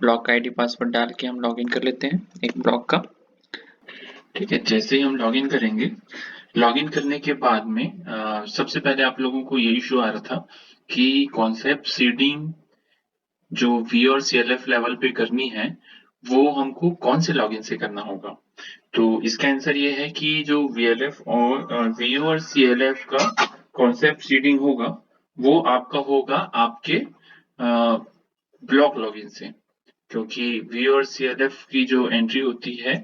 Block का ID password डाल के हम लॉगिन कर लेते हैं एक ब्लॉक का। ठीक है, जैसे ही हम लॉगिन करेंगे, लॉगिन करने के बाद में सबसे पहले आप लोगों को ये इशू आ रहा था कि कॉन्सेप्ट सीडिंग जो वी और सीएलएफ लेवल पे करनी है वो हमको कौन से लॉगिन से करना होगा। तो इसका आंसर ये है कि जो वीएलएफ और वी और सीएलएफ का कॉन्सेप्ट सीडिंग होगा वो आपका होगा आपके ब्लॉक लॉगिन से, क्योंकि वी और सीएलएफ की जो एंट्री होती है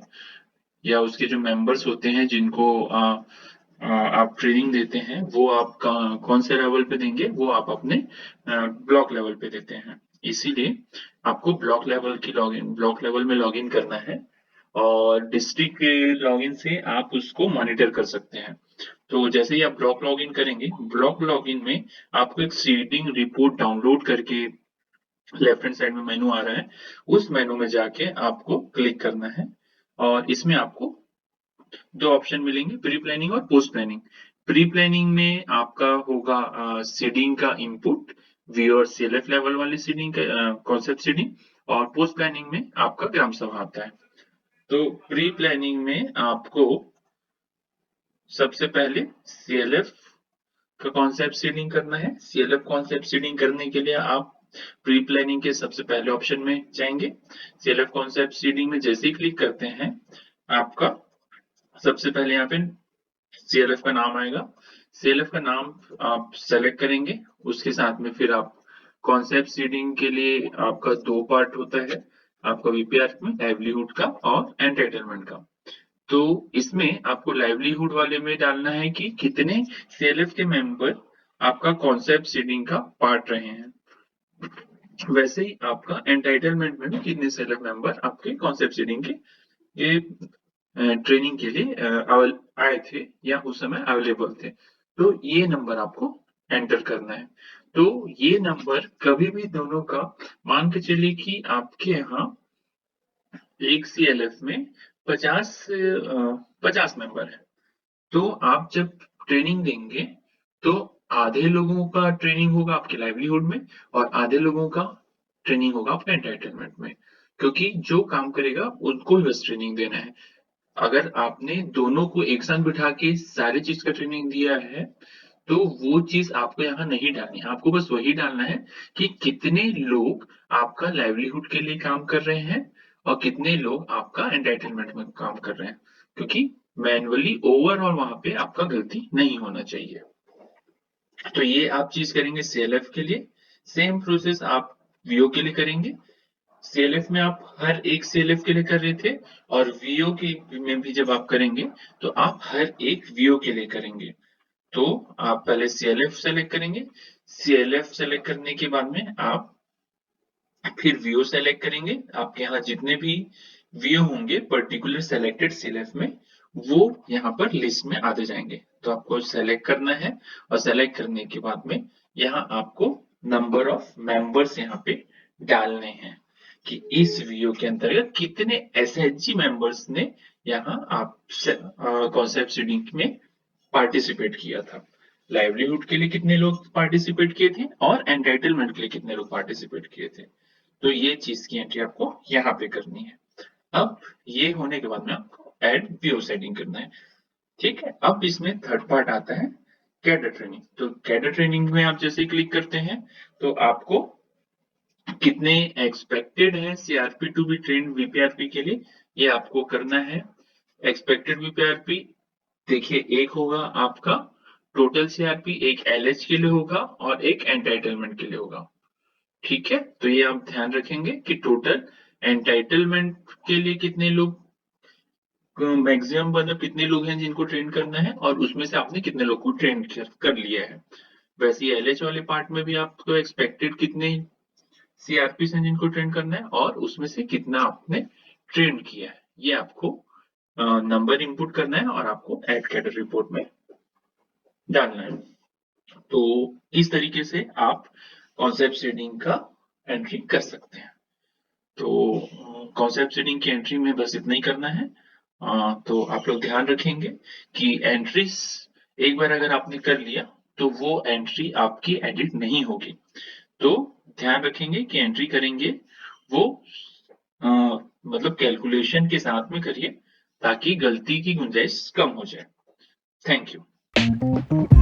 या उसके जो मेंबर्स होते हैं जिनको आप ट्रेनिंग देते हैं वो आप कौन से लेवल पे देंगे, वो आप अपने ब्लॉक लेवल पे देते हैं। इसीलिए आपको ब्लॉक लेवल में लॉगिन करना है और डिस्ट्रिक्ट के लॉगिन से आप उसको मॉनिटर कर सकते हैं। तो जैसे ही आप ब्लॉक लॉगिन करेंगे, ब्लॉक लॉगिन में आपको एक सीडिंग रिपोर्ट डाउनलोड करके लेफ्ट हैंड साइड में मेनू आ रहा है, उस मेनू में जाके आपको क्लिक करना है और इसमें आपको दो ऑप्शन मिलेंगे, प्री प्लानिंग और पोस्ट प्लानिंग। प्री प्लानिंग में आपका होगा सीडिंग का इनपुट, वी और सीएलएफ लेवल वाली सीडिंग का कॉन्सेप्ट सीडिंग, और पोस्ट प्लानिंग में आपका ग्राम सभा आता है। तो प्री प्लानिंग में आपको सबसे पहले सीएलएफ का कॉन्सेप्ट सीडिंग करना है। सीएलएफ कॉन्सेप्ट सीडिंग करने के लिए आप प्री प्लानिंग के सबसे पहले ऑप्शन में जाएंगे। सीएलएफ कॉन्सेप्ट सीडिंग में जैसे ही क्लिक करते हैं, आपका सबसे पहले यहाँ पे सीएलएफ का नाम आएगा। सीएलएफ का नाम आप सेलेक्ट करेंगे, उसके साथ में फिर आप कॉन्सेप्ट सीडिंग के लिए आपका दो पार्ट होता है, आपका वीपीआर में लाइवलीहुड का और एंटाइटलमेंट का। तो इसमें आपको लाइवलीहुड वाले में डालना है कि कितने सीएलएफ के मेंबर आपका कॉन्सेप्ट सीडिंग का पार्ट रहे हैं, वैसे ही आपका एंटाइटलमेंट में भी कितने सीएलएफ मेंबर आपके कॉन्सेप्ट सीडिंग के ये ट्रेनिंग के लिए आए थे या उस समय अवेलेबल थे। तो ये नंबर आपको एंटर करना है। तो ये नंबर कभी भी दोनों का, मान के चलिए कि आपके यहाँ एक सीएलएफ में 50 मेंबर है, तो आप जब ट्रेनिंग देंगे तो आधे लोगों का ट्रेनिंग होगा आपके लाइवलीहुड में और आधे लोगों का ट्रेनिंग होगा आपके एंटरटेनमेंट में, क्योंकि जो काम करेगा उनको ही बस ट्रेनिंग देना है। अगर आपने दोनों को एक साथ बिठा के सारी चीज का ट्रेनिंग दिया है तो वो चीज आपको यहाँ नहीं डालनी है। आपको बस वही डालना है कि कितने लोग आपका लाइवलीहुड के लिए काम कर रहे हैं और कितने लोग आपका एंटाइटलमेंट में काम कर रहे हैं, क्योंकि मैनुअली ओवरऑल वहां पे आपका गलती नहीं होना चाहिए। तो ये आप चीज करेंगे सीएलएफ के लिए। सेम प्रोसेस आप वीओ के लिए करेंगे। सीएलएफ में आप हर एक सीएलएफ के लिए कर रहे थे और वीओ की में भी जब आप करेंगे तो आप हर एक वीओ के लिए करेंगे। तो आप पहले सीएलएफ सेलेक्ट करेंगे। सीएलएफ सेलेक्ट करने के बाद में आप फिर वीओ सेलेक्ट करेंगे। आपके यहाँ जितने भी वीओ होंगे पर्टिकुलर सेलेक्टेड सीएलएफ में, वो यहाँ पर लिस्ट में आते जाएंगे। तो आपको सेलेक्ट करना है और सेलेक्ट करने के बाद में यहाँ आपको नंबर ऑफ मेंबर्स यहाँ पे डालने हैं कि इस वीडियो के अंतर्गत कितने एसएचजी मेंबर्स ने यहाँ आप कॉन्सेप्ट सीडिंग में पार्टिसिपेट किया था। लाइवलीहुड के लिए कितने लोग पार्टिसिपेट किए थे और एंटाइटलमेंट के लिए कितने लोग पार्टिसिपेट किए थे। तो ये चीज की एंट्री आपको यहाँ पे करनी है। अब ये होने के बाद में आपको एड वीओ सेटिंग करना है। ठीक है, अब इसमें थर्ड पार्ट आता है कैडर ट्रेनिंग। तो कैडर ट्रेनिंग में आप जैसे ही क्लिक करते हैं तो आपको कितने एक्सपेक्टेड है सीआरपी टू बी ट्रेन वीपीआरपी के लिए, ये आपको करना है। एक्सपेक्टेड वीपीआरपी देखिए, एक होगा आपका टोटल सीआरपी, एक एलएच के लिए होगा और एक एंटाइटलमेंट के लिए होगा। ठीक है, तो ये आप ध्यान रखेंगे कि टोटल एंटाइटलमेंट के लिए कितने लोग, मैक्सिमम मतलब कितने लोग हैं जिनको ट्रेन करना है और उसमें से आपने कितने लोग को ट्रेन कर लिया है। वैसे ही एलएच वाले पार्ट में भी आपको एक्सपेक्टेड कितने सीआरपी हैं जिनको ट्रेन करना है और उसमें से कितना आपने ट्रेन किया है, ये आपको नंबर इनपुट करना है और आपको एड कैडर रिपोर्ट में डालना है। तो इस तरीके से आप कॉन्सेप्ट सीडिंग का एंट्री कर सकते हैं। तो कॉन्सेप्ट सीडिंग की एंट्री में बस इतना ही करना है। तो आप लोग ध्यान रखेंगे कि एंट्रीज एक बार अगर आपने कर लिया तो वो एंट्री आपकी एडिट नहीं होगी। तो ध्यान रखेंगे कि एंट्री करेंगे वो मतलब कैलकुलेशन के साथ में करिए ताकि गलती की गुंजाइश कम हो जाए। Thank you.